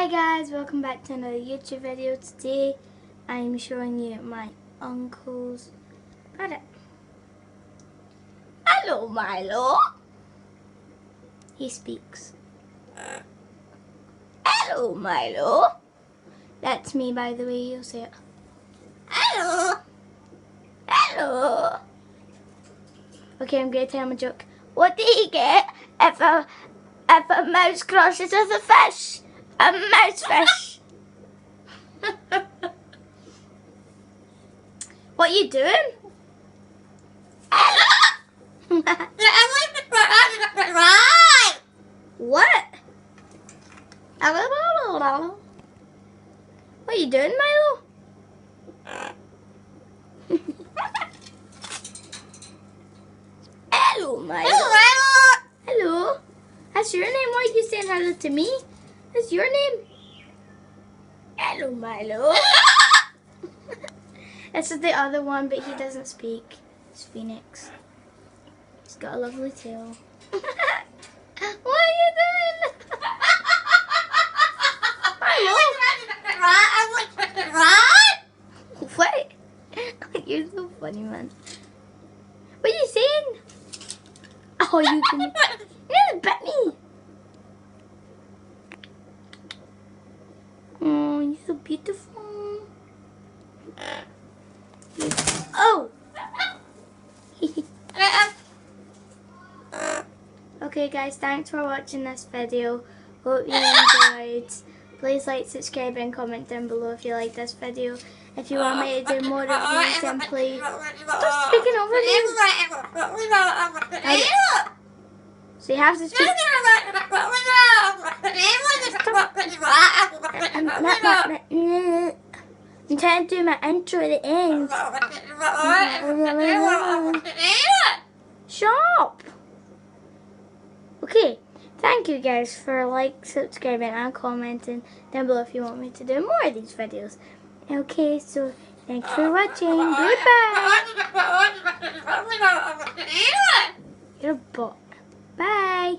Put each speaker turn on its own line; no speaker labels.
Hi guys, welcome back to another YouTube video. Today I'm showing you my uncle's parrot. Hello Milo. He speaks. Hello Milo. That's me, by the way. You'll say it. Hello. Hello. Okay, I'm going to tell him a joke. What do you get if a mouse crosses with a fish? A mouse fish. What are you doing? What? What are you doing, Milo? Hello, Milo. Hello. That's your name. Why are you saying hello to me? That's your name. Hello, Milo. This is the other one, but he doesn't speak. It's Phoenix. He's got a lovely tail. What are you doing? What? You're so funny, man. What are you saying? Oh, you nearly bit me. Oh, you're so beautiful. Oh. Okay guys, thanks for watching this video. Hope you enjoyed. Please like, subscribe and comment down below if you like this video. If you want me to do more reviews, then please stop speaking over me. So you have to speak. I'm trying to do my intro at the end. Shut up. Okay, thank you guys for subscribing and commenting down below if you want me to do more of these videos. Okay, so thanks for watching. Goodbye. You're a bot. Bye.